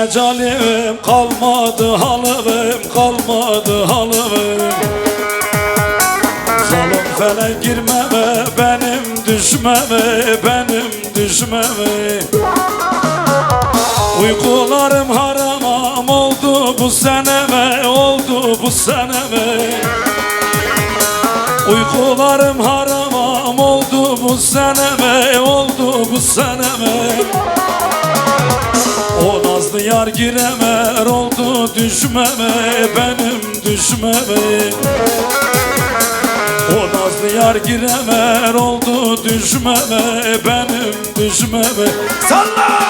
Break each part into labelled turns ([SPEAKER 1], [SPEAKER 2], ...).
[SPEAKER 1] mecalim kalmadı halım, kalmadı halım. Zalim felek girmeme benim düşmeme, benim düşmeme. Uykularım haram oldu bu seneme, oldu bu seneme. Uykularım haram oldu bu seneme, oldu bu seneme. O nazlı yar giremer oldu düşmeme, benim düşmeme. O nazlı yar giremer oldu düşmeme, benim düşmeme. Salla!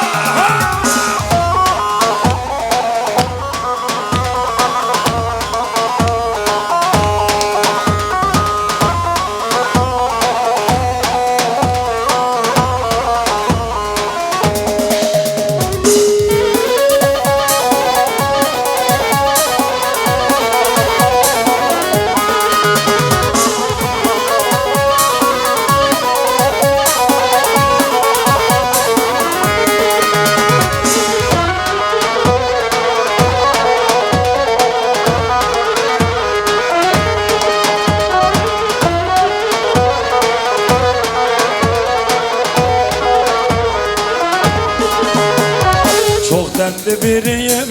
[SPEAKER 1] Dertli biriyim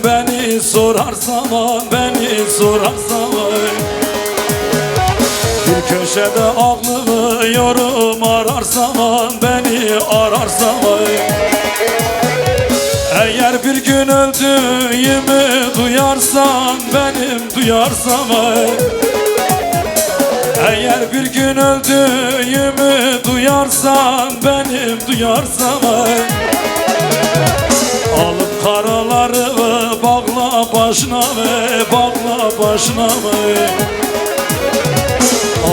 [SPEAKER 1] beni sorarsan, beni sorarsan. Bir köşede aklımı yorum ararsan, beni ararsan. Eğer bir gün öldüğümü duyarsan, benim duyarsan. Eğer bir gün öldüğümü duyarsan, benim duyarsan. Alıp karalarımı bağla başına ve bağla başına ve.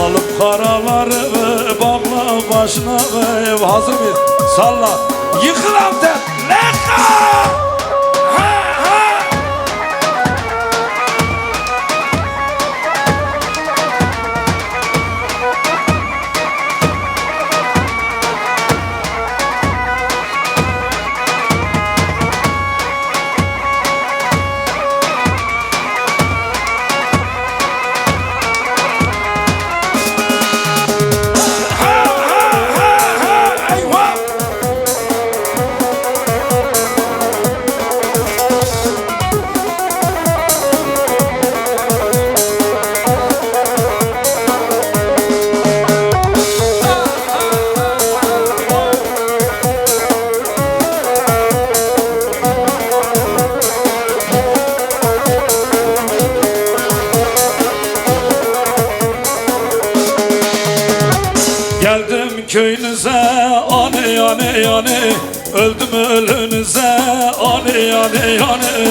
[SPEAKER 1] Alıp karalarımı bağla başına ve. Hazır mıyız? Salla. Yıkıl amca. Leka! Geldim köyünüze ane ane ane. Öldüm ölünüze ane ane ane.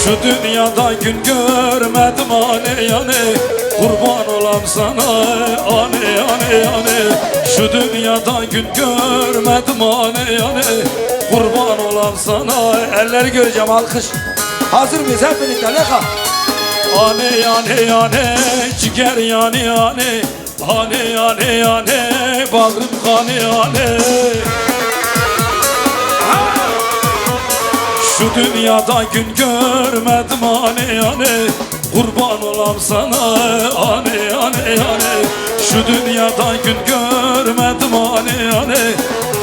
[SPEAKER 1] Şu dünyada gün görmedim ane ane. Kurban olam sana ane ane ane. Şu dünyada gün görmedim ane ane. Kurban olam sana. Elleri göreceğim, alkış. Hazır mıyız hep birlikte? Leka. Ane yane yane, ciger yane yane. Ane yane yane, bağrım kane yane. Şu dünyada gün görmedim ane yane. Kurban olam sana ane yane yane. Şu dünyada gün görmedim ane yane.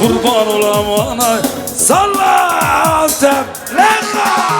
[SPEAKER 1] Kurban olam ana. Salla Antep, leka.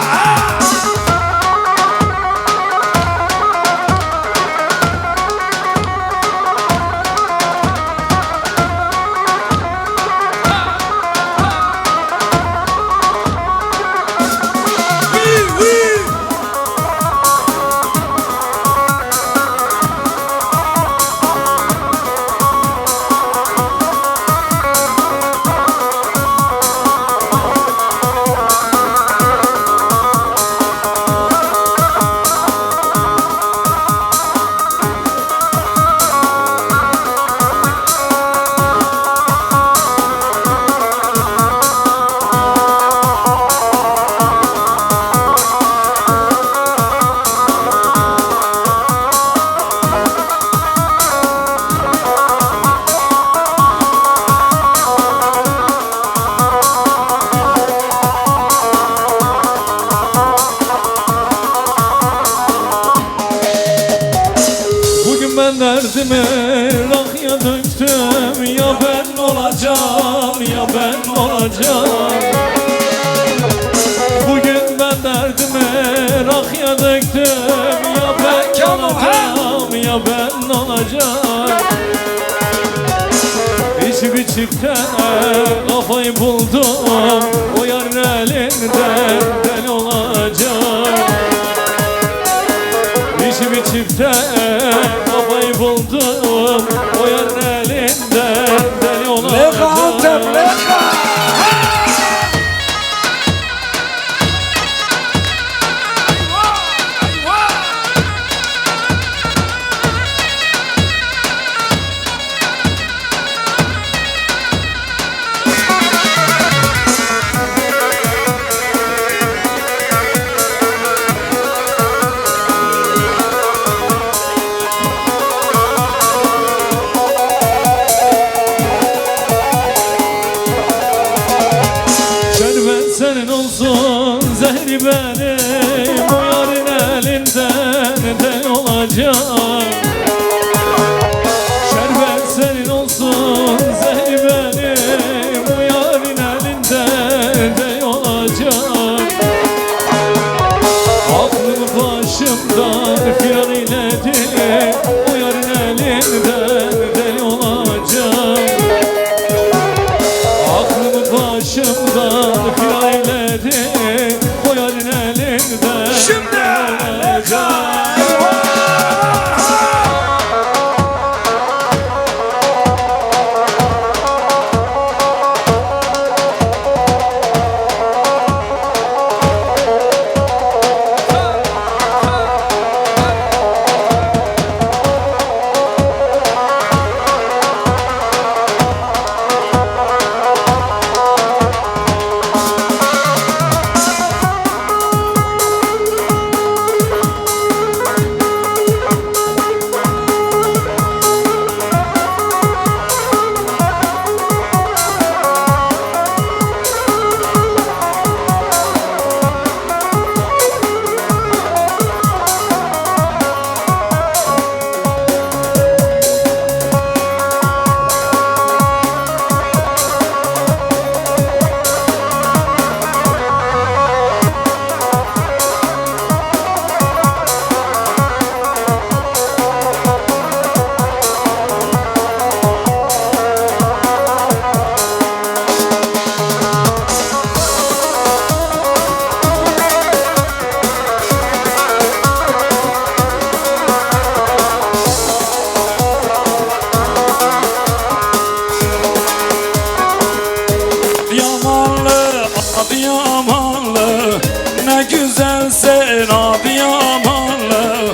[SPEAKER 1] döktüm, ya ben olacağım, ya ben olacağım. Bugün ben derdime rakıya döktüm, ya ben olacağım, ya ben olacağım. İçip içip de kafayı buldum, o yarın elinden deli olacağım. İçip içip de kafayı buldum, o yarın elinden deli olacağım.
[SPEAKER 2] Leka Antep, leka!
[SPEAKER 1] Senin olsun zehri benim, o yarın elinden deli olacağım. Şerbet senin olsun zehri benim, o yarın elinden deli olacağım. Aklımı başımdan firar eyledi, o yarın elinden deli olacağım. Aklımı başımdan firar eyledi, o yarın elinden
[SPEAKER 2] Şimdi leka!
[SPEAKER 1] Adıyamanlı, ne güzelsin Adıyamanlı.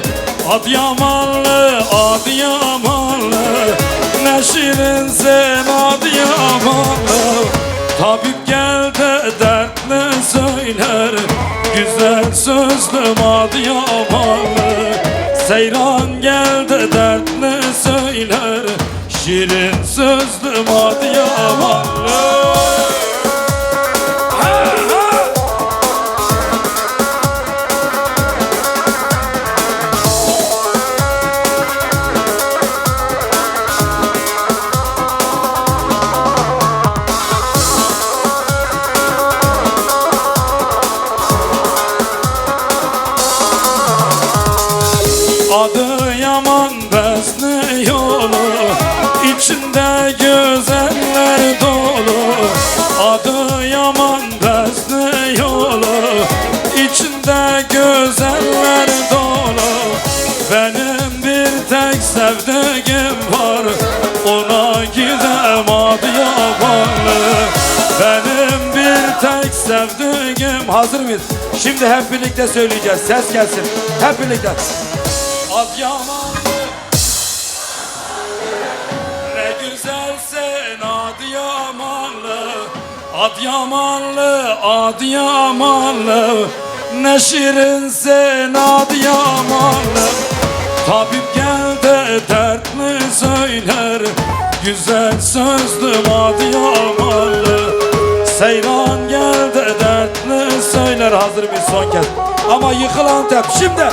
[SPEAKER 1] Adıyamanlı, Adıyamanlı, ne şirinsin Adıyamanlı. Tabip gel de dertli söyler, güzel sözlüm Adıyamanlı. Seyran gel de dertli söyler, şirin sözlüm Adıyamanlı. Adıyaman besni yolu, içinde güzeller dolu. Adıyaman besni yolu, içinde güzeller dolu. Benim bir tek sevdiğim var, ona gidem Adıyamanlı. Benim bir tek sevdiğim.
[SPEAKER 2] Hazır mıyız? Şimdi hep birlikte söyleyeceğiz. Ses gelsin. Hep birlikte.
[SPEAKER 1] Adıyamanlı, ne güzelsin Adıyamanlı. Adıyamanlı, Adıyamanlı, ne şirinsin Adıyamanlı. Tabip gel de dertli söyler, güzel sözlüm Adıyamanlı. Seyran gel de dertli söyler. Hazır bir son kez.
[SPEAKER 2] Ama yıkıl Antep. Şimdi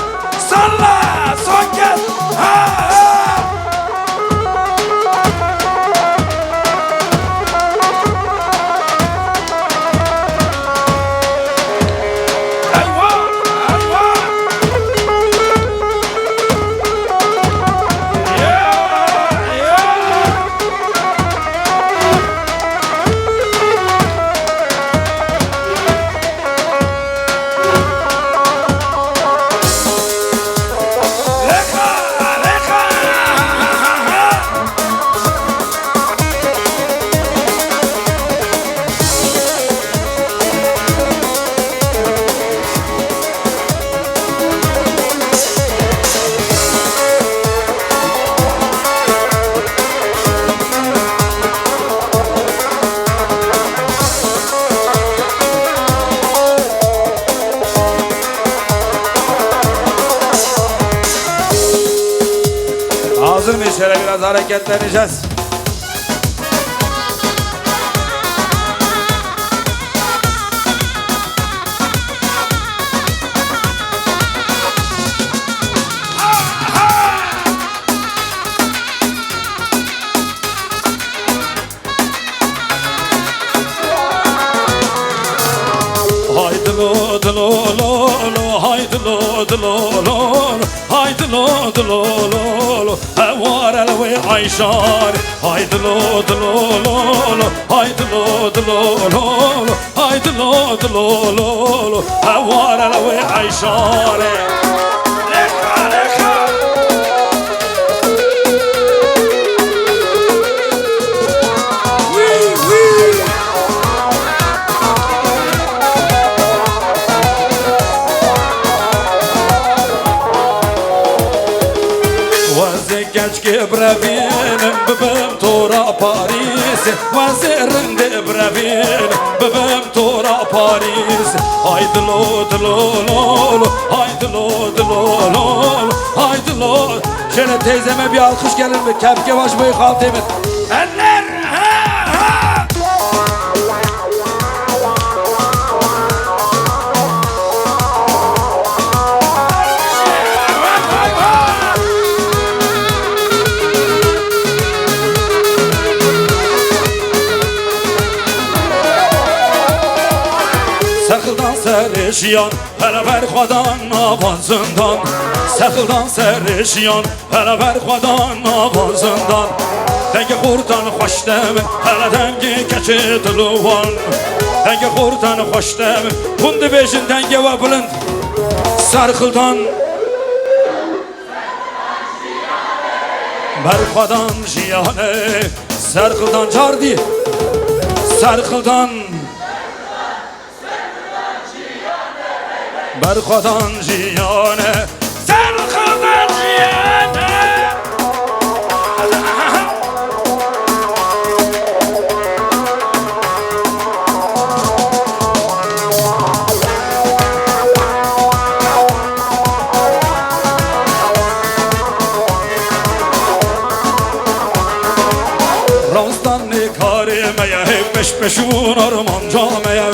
[SPEAKER 2] salla. Son kez. Ha, ha. hareketleneceğiz.
[SPEAKER 1] Haydi lo lo lo lo, haydi lo lo lo, haydi lo lo lo, var elve Ayşar. Haydi lo lo lo, haydi lo lo, haydi lo lo, var elve Ayşar. Gençke brevinin bebem tora Paris, vazirinde brevin bebem tora Paris. Haydi lo lo, haydi lo lo, haydi lo. Şöyle teyzeme bir alkış gelir mi? Kepke baş boyu kaltemin. Eller ha ha. Sakıldan serişyan, hele berxadan avazından. Sakıldan serişyan, hele berxadan avazından. Dengi kurtan hoş demin, hele dengi keçi diluvan. Dengi kurtan hoş demin, bundi beşin dengi ve bilind. Sarkıldan berxadan jiyane, sarkıldan cardi, sarkıldan berxadan jiyane, sarkıldan jiyane. Ramstan ne karimeye hep peş peşun arman cameye.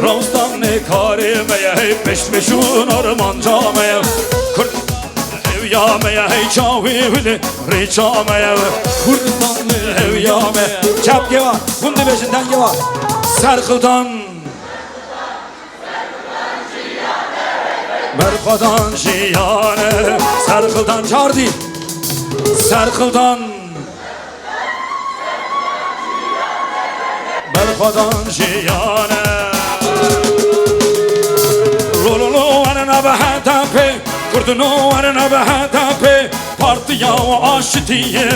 [SPEAKER 1] Ramstan ne karimeye hep peş peşun arman cameye. Kurdistan ev yameye hey çavi bile reçameye. Kurdistan ev yameye. Çapke var, bundi beşinden ge var. Sarkıldan berxadan jiyane, sarkıldan çardi, sarkıldan berxadan jiyane. Lolo varna bahatape, kurdunu varna bahatape. Partiya o aşitiye,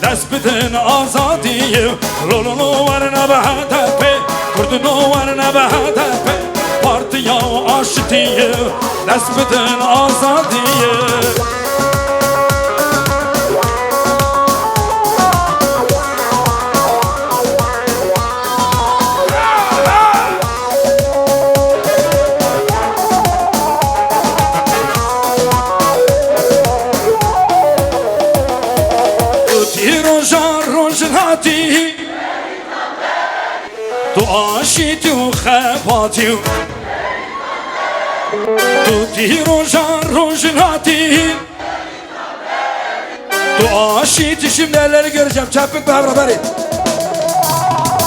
[SPEAKER 1] despidin azadiye. Lolo varna bahatape, kurdunu varna bahatape. Partiya o aşitiye, despidin azadiye. Tu aşiti u khafati, tu tirojan rojnati. Tu aşiti, şimdi elleri göreceğim. Çapık beraber.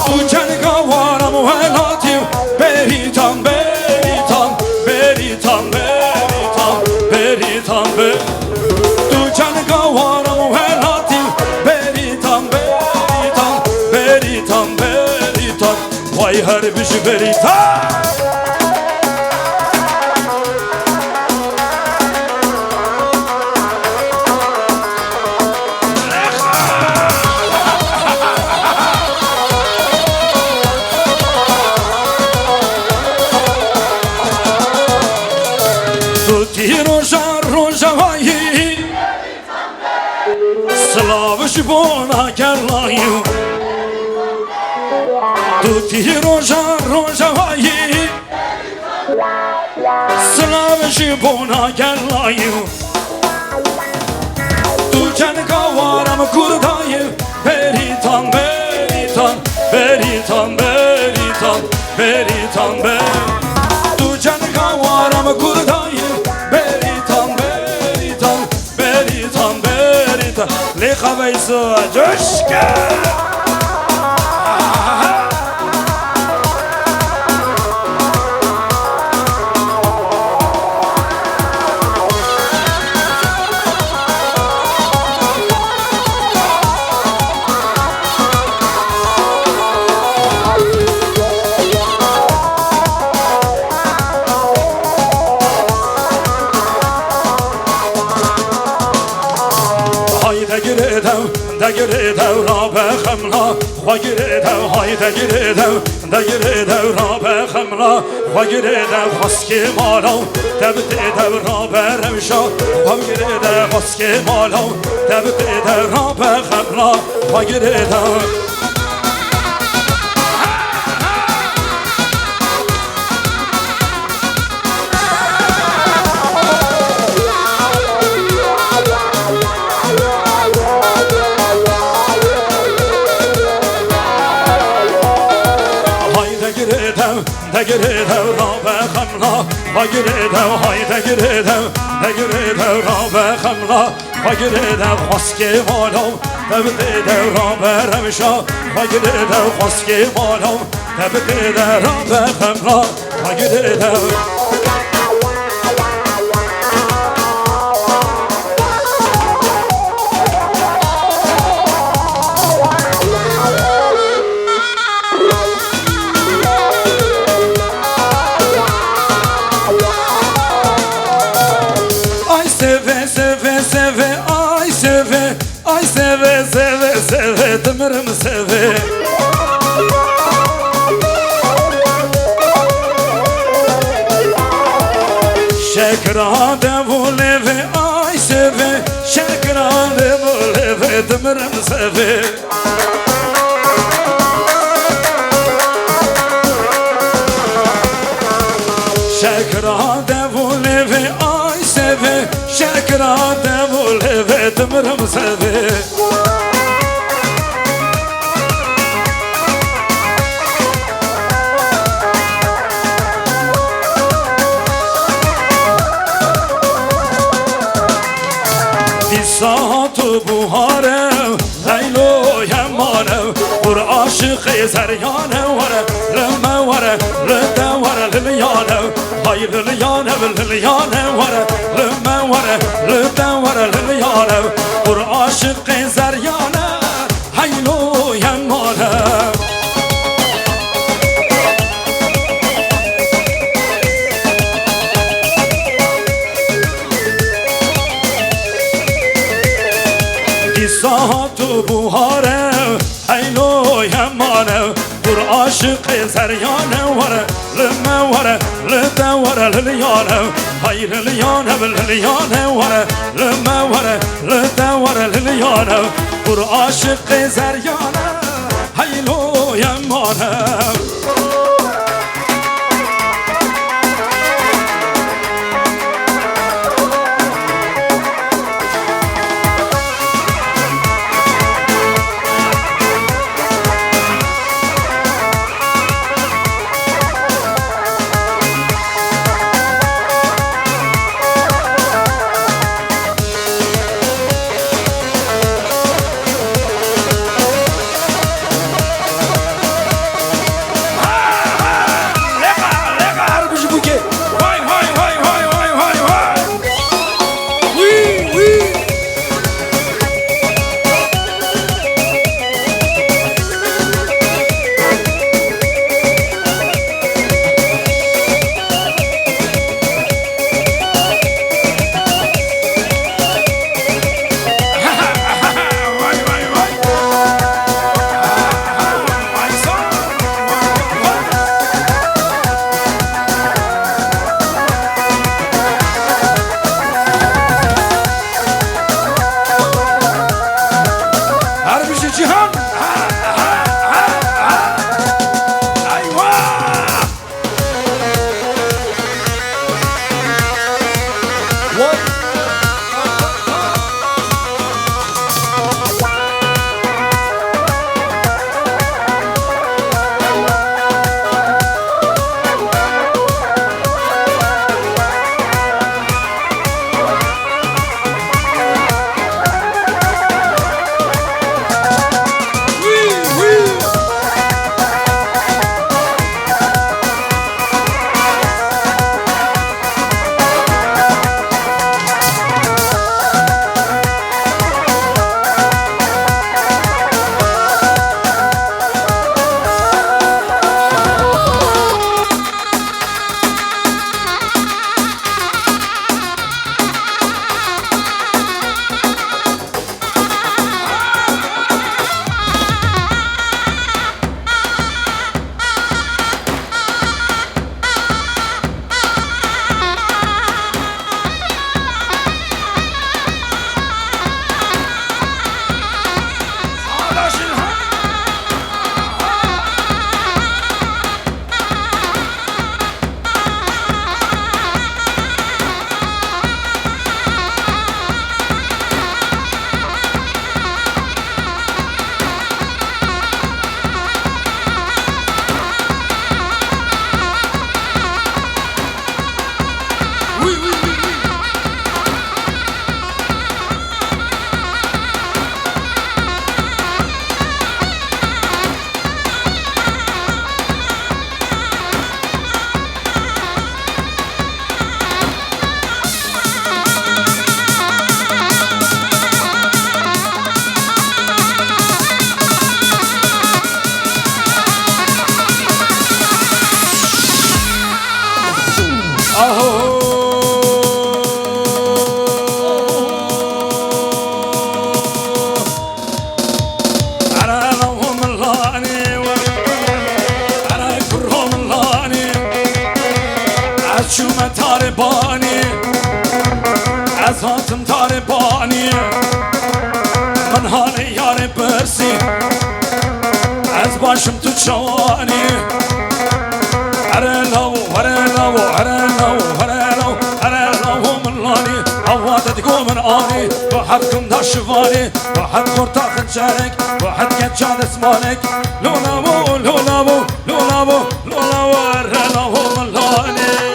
[SPEAKER 1] Tu çanka muhelati, beritan beritan beritan beritan beritan beritan. Tu çanka muhelati, beritan beritan beritan beritan. Vay her bir beritan. Slavš bona kerlaju, tu ti roža rožavaji. Slavš bona kerlaju, tu جنگاوارم کردای بریتان بریتان بریتان بریتان بریتان تو جنگاوارم کردای بریتان بریتان بریتان بریتان لیخا بیسو جشکه دگیردو را به خملا خواگیردو های دگیردو را به خملا خواگیردو خسکی مالو دبتیدو را به روشا خواگیردو خسکی مالو دبتیدو را به خملا خواگیردو دگیردو را به خملا خواگیردو های دگیردو را به خملا خواگیردو خسکی مالو دبتیدو را به روشا خواگیردو خسکی مالو دبتیدو را به خملا خواگیردو دمرم سوي شكرا دبولي في اي سوي شكرا دبولي في دمرم سوي شكرا دبولي في اي سوي شكرا دبولي في دمرم سوي ساعتو بوهاره لیلو یمانه بر عاشق زریانه وره لمه وره لده وره لیلیانه های لیلیانه لیلیانه وره لمه وره لده وره لیلیانه بر عاشق زریانه لیلو یمانه ساعتو بوهاره ایلو یمانه بر عاشق زریانه وره لمه وره لده وره لیلیانه های لیلیانه لیلیانه وره لمه وره لده وره لیلیانه بر عاشق زریانه ایلو یمانه طالبانی از هاتم طالبانی من حال یار برسی از باشم تو جوانی هره لو هره لو هره لو هره لو هره لو من لانی عوادت گو من آنی واحد کم دا شوانی واحد خورتا خنجرک واحد کجان اسمانک لولابو لولابو لولابو لولابو هره لو من لانی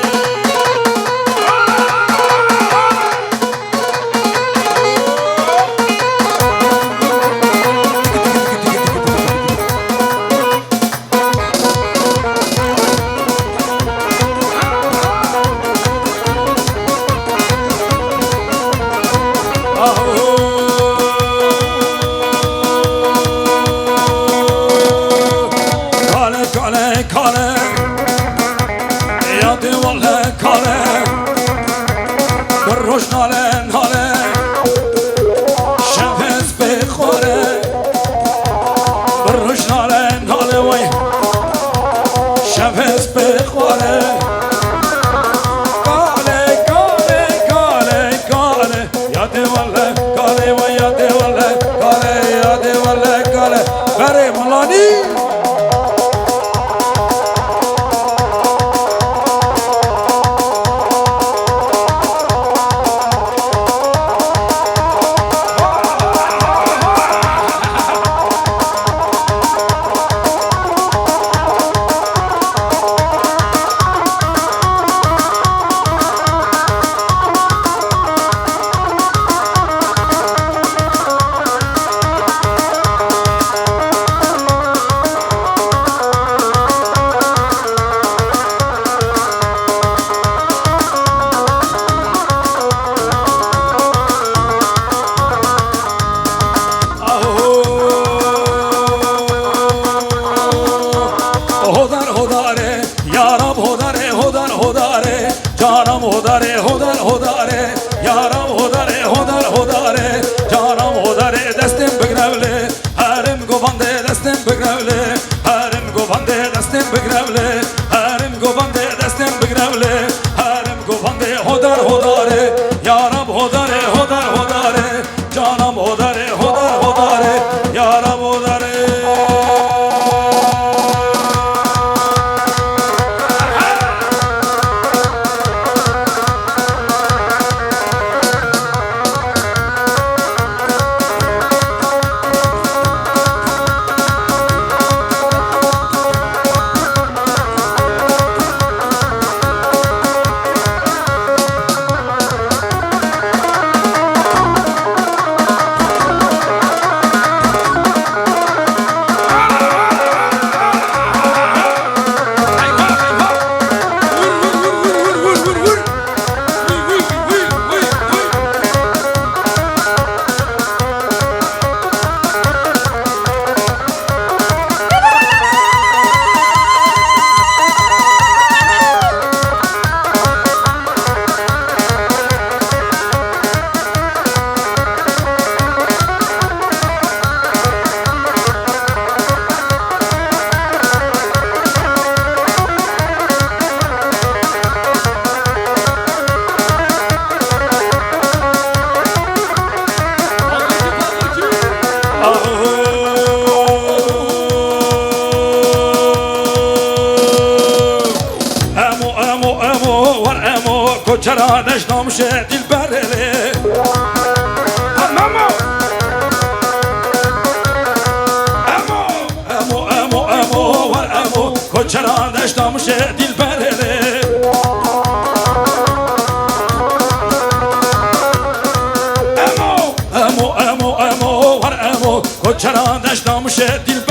[SPEAKER 1] چرا نشنام شه دل برله امو چرا نشنام شه دل برله امو چرا نشنام شه دل